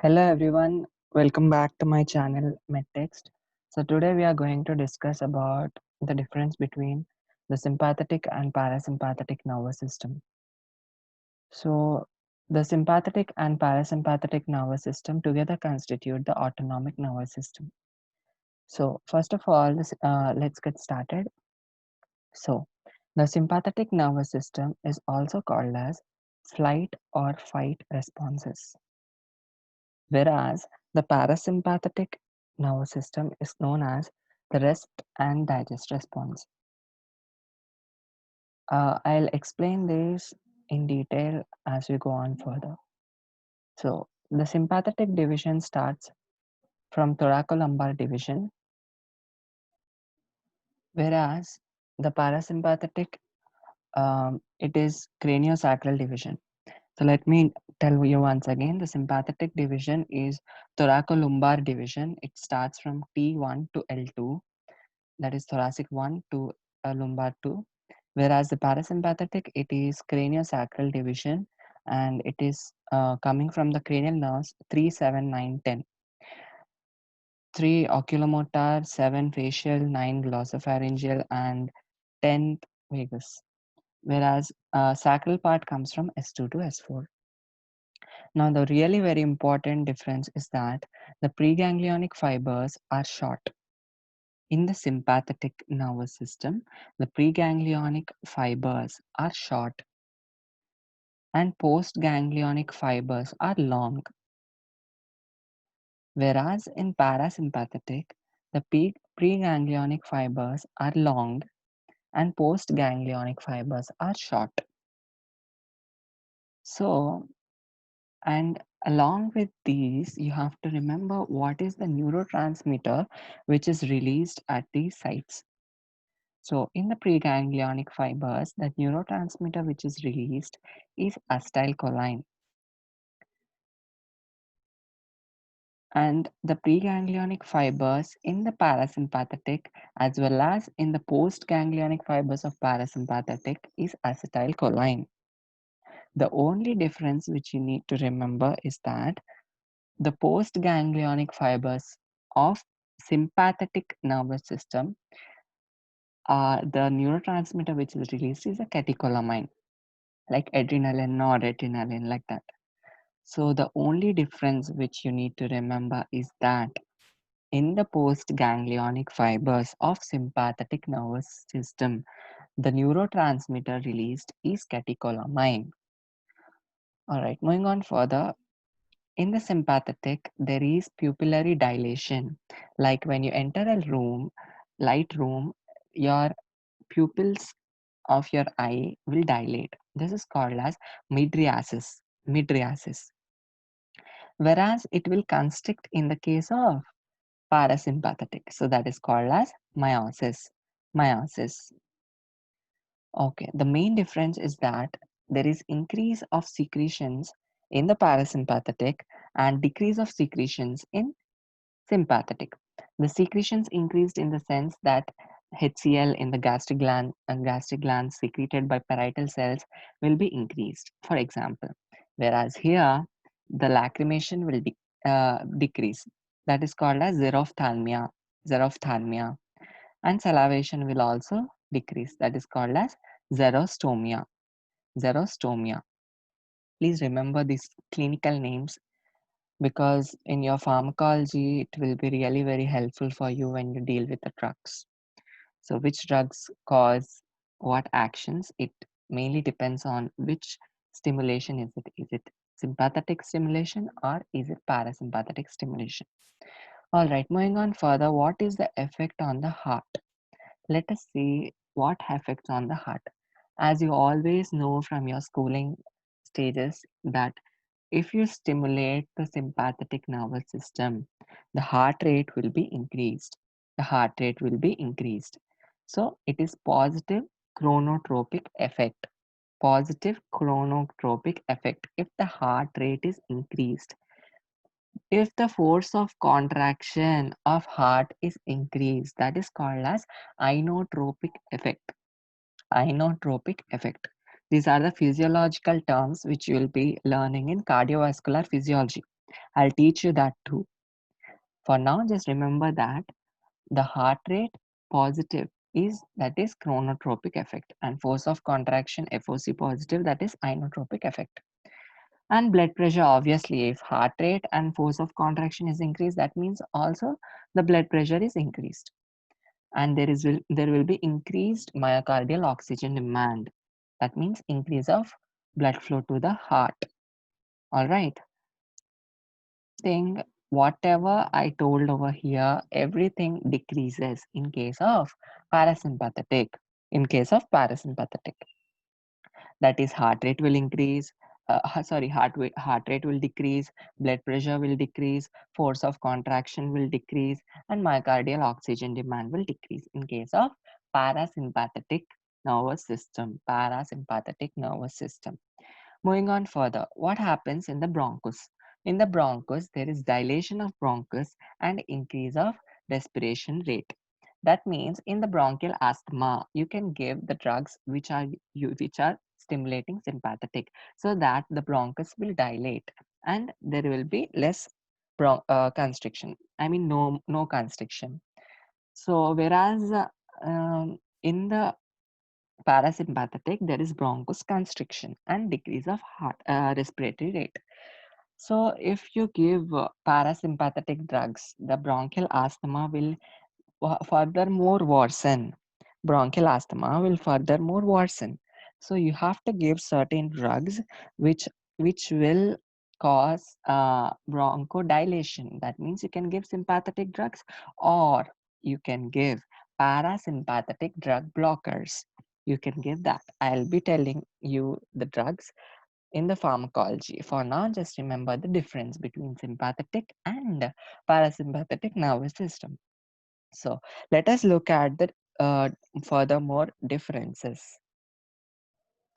Hello everyone, welcome back to my channel MedText. So today we are going to discuss about the difference between the sympathetic and parasympathetic nervous system. So the sympathetic and parasympathetic nervous system together constitute the autonomic nervous system. So first of all, let's get started. So the sympathetic nervous system is also called as flight or fight responses, whereas the parasympathetic nervous system is known as the rest and digest response. I'll explain this in detail as we go on further. So, the sympathetic division starts from thoracolumbar division, whereas the parasympathetic it is craniosacral division. So let me tell you once again, the sympathetic division is thoracolumbar division. It starts from T1 to L2, that is thoracic 1 to lumbar 2, whereas the parasympathetic it is craniosacral division, and it is coming from the cranial nerves 3, 7, 9, 10. 3 oculomotor, 7 facial, 9 glossopharyngeal, and 10th vagus, whereas sacral part comes from S2 to S4. Now the really very important difference is that the preganglionic fibers are short. In the sympathetic nervous system, the preganglionic fibers are short and postganglionic fibers are long. Whereas in parasympathetic, the preganglionic fibers are long and postganglionic fibers are short. So, and along with these, you have to remember what is the neurotransmitter which is released at these sites. So in the preganglionic fibers, the neurotransmitter which is released is acetylcholine. And the preganglionic fibers in the parasympathetic as well as in the postganglionic fibers of parasympathetic is acetylcholine. The only difference which you need to remember is that the postganglionic fibers of sympathetic nervous system, the neurotransmitter which is released is a catecholamine, like adrenaline, noradrenaline, like that. So the only difference which you need to remember is that in the postganglionic fibers of sympathetic nervous system, the neurotransmitter released is catecholamine. All right, moving on further. In the sympathetic, there is pupillary dilation. Like when you enter a room, light room, your pupils of your eye will dilate. This is called as mydriasis. Mydriasis. Whereas it will constrict in the case of parasympathetic. So that is called as meiosis. Meiosis. Okay, the main difference is that there is increase of secretions in the parasympathetic and decrease of secretions in sympathetic. The secretions increased in the sense that HCl in the gastric gland and gastric glands secreted by parietal cells will be increased, for example. Whereas here, the lacrimation will decrease. That is called as xerophthalmia. Xerophthalmia. And salivation will also decrease. That is called as xerostomia. Xerostomia. Please remember these clinical names because in your pharmacology, it will be really very helpful for you when you deal with the drugs. So which drugs cause what actions? It mainly depends on which stimulation is it. Is it sympathetic stimulation or is it parasympathetic stimulation? All right, moving on further, what is the effect on the heart? Let us see what affects on the heart. As you always know from your schooling stages that if you stimulate the sympathetic nervous system, the heart rate will be increased. The heart rate will be increased. So it is positive chronotropic effect. Positive chronotropic effect. If the heart rate is increased, if the force of contraction of heart is increased, that is called as inotropic effect. Inotropic effect. These are the physiological terms which you will be learning in cardiovascular physiology. I'll teach you that too. For now, just remember that the heart rate positive is chronotropic effect, and force of contraction FOC positive, that is inotropic effect. And blood pressure, obviously, if heart rate and force of contraction is increased, that means also the blood pressure is increased, and there will be increased myocardial oxygen demand. That means increase of blood flow to the heart. All right. Thing, whatever I told over here, everything decreases in case of parasympathetic. In case of parasympathetic, that is heart rate will increase. Sorry, heart rate will decrease, blood pressure will decrease, force of contraction will decrease, and myocardial oxygen demand will decrease in case of parasympathetic nervous system. Parasympathetic nervous system. Moving on further, what happens in the bronchus? In the bronchus, there is dilation of bronchus and increase of respiration rate. That means in the bronchial asthma, you can give the drugs which are stimulating sympathetic, so that the bronchus will dilate and there will be less constriction. I mean, no constriction. So whereas in the parasympathetic, there is bronchus constriction and decrease of heart respiratory rate. So if you give parasympathetic drugs, the bronchial asthma will furthermore worsen. Bronchial asthma will furthermore worsen. So you have to give certain drugs which will cause bronchodilation. That means you can give sympathetic drugs, or you can give parasympathetic drug blockers. You can give that. I'll be telling you the drugs in the pharmacology. For now, just remember the difference between sympathetic and parasympathetic nervous system. So let us look at the furthermore differences.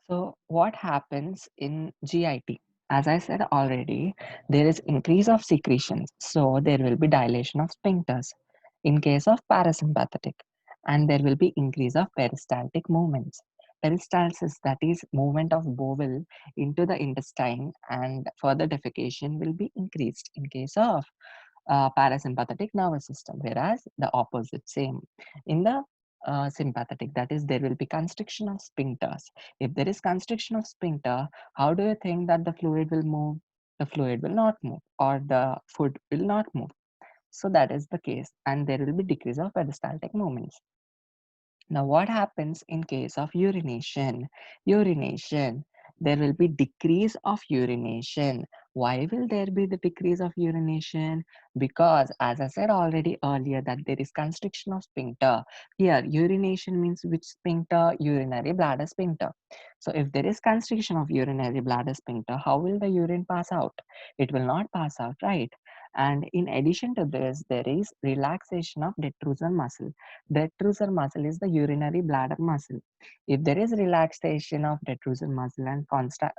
So what happens in GIT? As I said already, there is increase of secretions. So there will be dilation of sphincters in case of parasympathetic, and there will be increase of peristaltic movements. Peristalsis, that is movement of bowel into the intestine, and further defecation will be increased in case of parasympathetic nervous system, whereas the opposite same in the sympathetic, that is there will be constriction of sphincters. If there is constriction of sphincter, how do you think that the fluid will move? The fluid will not move, or the food will not move. So that is the case, and there will be decrease of peristaltic movements. Now, what happens in case of urination? Urination, there will be decrease of urination. Why will there be the decrease of urination? Because, as I said already earlier, that there is constriction of sphincter. Here, urination means which sphincter? Urinary bladder sphincter. So, if there is constriction of urinary bladder sphincter, how will the urine pass out? It will not pass out, right? And in addition to this, there is relaxation of detrusor muscle. Detrusor muscle is the urinary bladder muscle. If there is relaxation of detrusor muscle and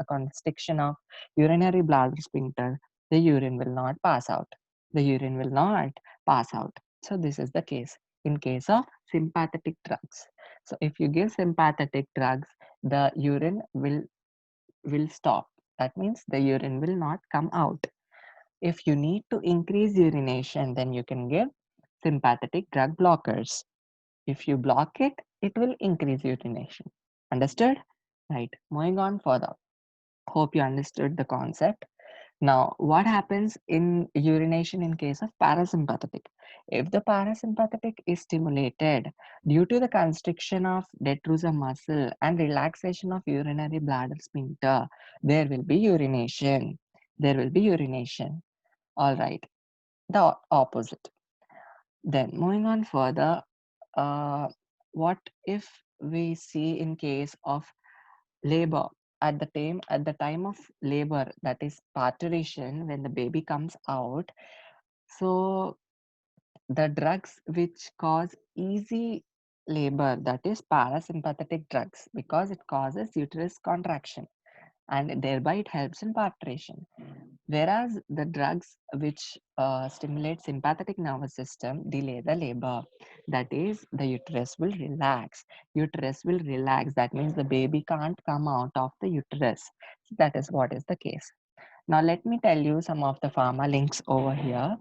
constriction of urinary bladder sphincter, the urine will not pass out. The urine will not pass out. So this is the case in case of sympathetic drugs. So if you give sympathetic drugs, the urine will stop. That means the urine will not come out. If you need to increase urination, then you can give sympathetic drug blockers. If you block it, it will increase urination. Understood? Right. Moving on further. Hope you understood the concept. Now, what happens in urination in case of parasympathetic? If the parasympathetic is stimulated due to the constriction of detrusor muscle and relaxation of urinary bladder sphincter, there will be urination. There will be urination. All right. The opposite. Then moving on further, uh, what if we see in case of labor at the time of labor, that is parturition, when the baby comes out? So the drugs which cause easy labor, that is parasympathetic drugs, because it causes uterus contraction and thereby it helps in parturition. Whereas the drugs which stimulate sympathetic nervous system delay the labor, that is the uterus will relax. Uterus will relax. That means the baby can't come out of the uterus. So that is what is the case. Now let me tell you some of the pharma links over here.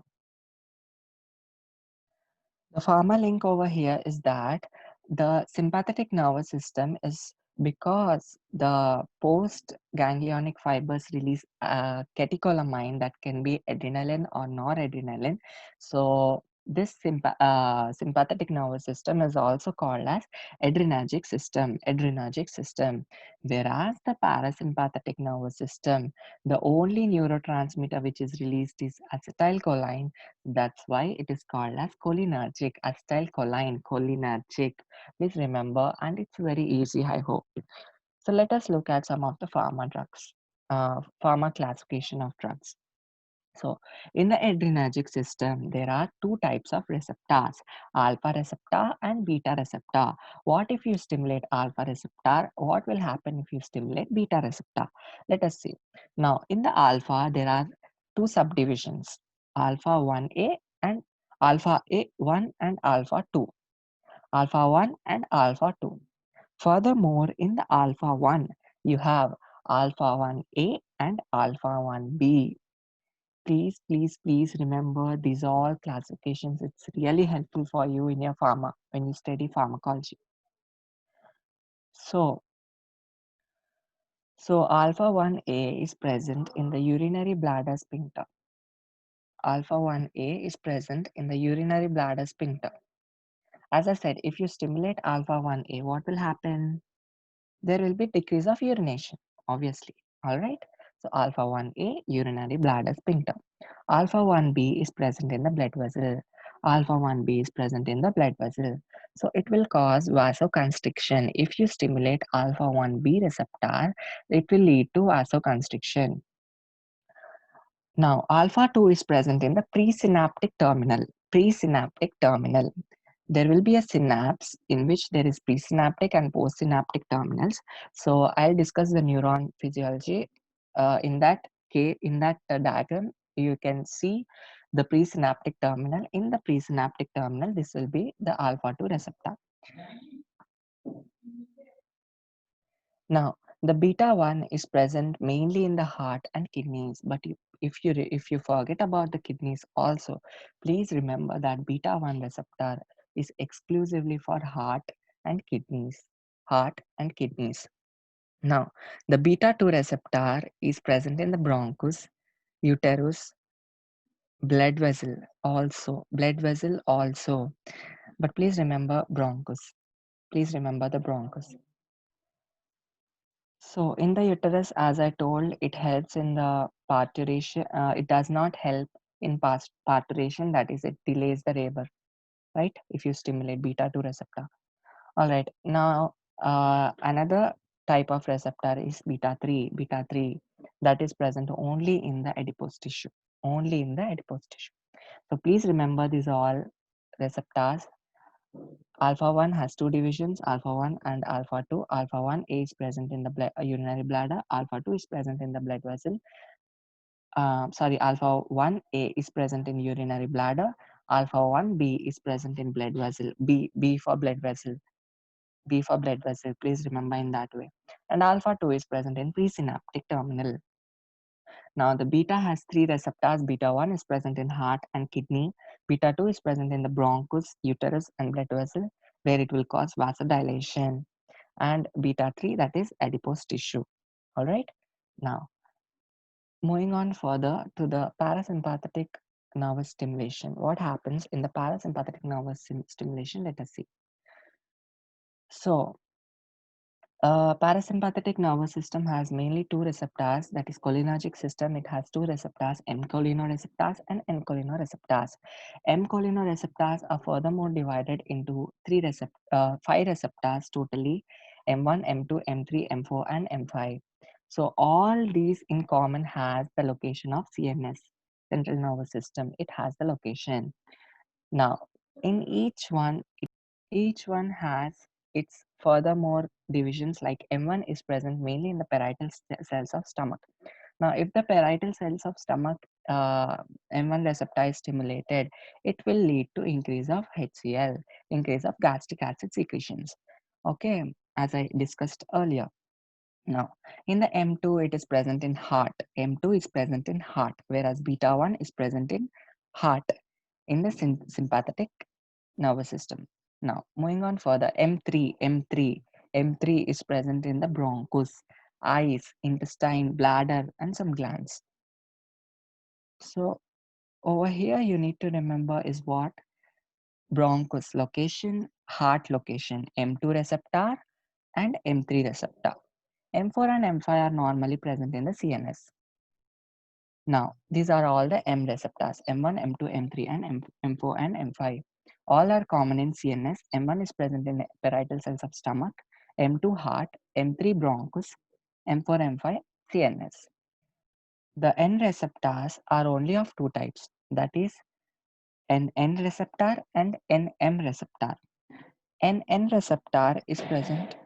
The pharma link over here is that the sympathetic nervous system is because the post ganglionic fibers release catecholamine that can be adrenaline or noradrenaline. So this sympathetic nervous system is also called as adrenergic system, whereas the parasympathetic nervous system, the only neurotransmitter which is released is acetylcholine. That's why it is called as cholinergic, acetylcholine, cholinergic. Please remember, and it's very easy, I hope. So let us look at some of the pharma drugs, pharma classification of drugs. So in the adrenergic system, there are two types of receptors, alpha receptor and beta receptor. What if you stimulate alpha receptor? What will happen if you stimulate beta receptor? Let us see. Now in the alpha, there are two subdivisions, alpha 1A and alpha A1 and alpha 2. Alpha 1 and alpha 2. Furthermore, in the alpha 1, you have alpha 1A and alpha 1B. Please remember these all classifications. It's really helpful for you in your pharma when you study pharmacology. So alpha 1A is present in the urinary bladder sphincter. Alpha 1A is present in the urinary bladder sphincter. As I said, if you stimulate alpha 1A, what will happen? There will be decrease of urination, obviously. All right. So alpha 1A, urinary bladder sphincter. Alpha 1B is present in the blood vessel. Alpha 1B is present in the blood vessel. So it will cause vasoconstriction. If you stimulate alpha 1B receptor, it will lead to vasoconstriction. Now, alpha 2 is present in the presynaptic terminal. Presynaptic terminal. There will be a synapse in which there is presynaptic and postsynaptic terminals. So I'll discuss the neuron physiology. In that diagram, you can see the presynaptic terminal. In the presynaptic terminal, this will be the alpha 2 receptor. Now, the beta 1 is present mainly in the heart and kidneys, but if you forget about the kidneys also, please remember that beta 1 receptor is exclusively for heart and kidneys. Heart and kidneys. Now, the beta 2 receptor is present in the bronchus, uterus, blood vessel also. But please remember bronchus. Please remember the bronchus. So in the uterus, as I told, it helps in the parturition. It does not help in past parturition. That is, it delays the labor, right? If you stimulate beta 2 receptor. All right. Now, another type of receptor is beta 3. Beta 3 that is present only in the adipose tissue. Only in the adipose tissue. So please remember these all receptors. Alpha 1 has two divisions, alpha 1 and alpha 2. Alpha 1 is present in the urinary bladder, alpha 2 is present in the blood vessel. Alpha 1A is present in urinary bladder, alpha 1B is present in blood vessel. B for blood vessel. B for blood vessel, please remember in that way. And alpha 2 is present in presynaptic terminal. Now the beta has three receptors. Beta 1 is present in heart and kidney. Beta 2 is present in the bronchus, uterus and blood vessel, where it will cause vasodilation. And beta 3, that is adipose tissue. All right. Now, moving on further to the parasympathetic nervous stimulation. What happens in the parasympathetic nervous stimulation? Let us see. So, parasympathetic nervous system has mainly two receptors, that is cholinergic system. It has two receptors, M cholinereceptors and N cholinereceptors. M cholinereceptors are furthermore divided into five receptors totally, M1, M2, M3, M4 and M5. So all these in common has the location of CNS, central nervous system. It has the location. Now, in each one has its furthermore divisions, like M1 is present mainly in the parietal cells of stomach. Now, if the parietal cells of stomach M1 receptor is stimulated, it will lead to increase of HCl, increase of gastric acid secretions. Okay, as I discussed earlier. Now, in the M2, it is present in heart. M2 is present in heart, whereas beta 1 is present in heart in the sympathetic nervous system. Now, moving on further, M3 is present in the bronchus, eyes, intestine, bladder, and some glands. So, over here, you need to remember is what? Bronchus location, heart location, M2 receptor, and M3 receptor. M4 and M5 are normally present in the CNS. Now, these are all the M receptors, M1, M2, M3, and M4 and M5. All are common in CNS. M1 is present in parietal cells of stomach, M2 heart, M3 bronchus, M4, M5 CNS. The N receptors are only of two types, that is N receptor and NM receptor. NN receptor is present.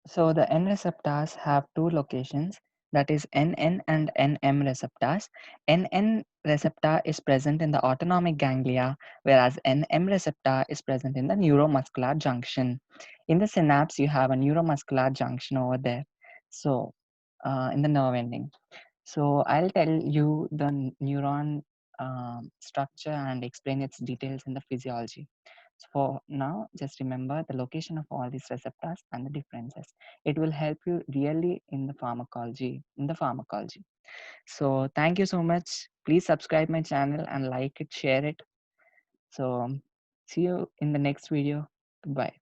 So the N receptors have two locations, that is NN and NM receptors. NN receptor is present in the autonomic ganglia, whereas NM receptor is present in the neuromuscular junction. In the synapse, you have a neuromuscular junction over there. So in the nerve ending. So I'll tell you the neuron structure and explain its details in the physiology. So for now, just remember the location of all these receptors and the differences. It will help you really in the pharmacology. So thank you so much. Please subscribe my channel and like it, share it. So see you in the next video. Bye.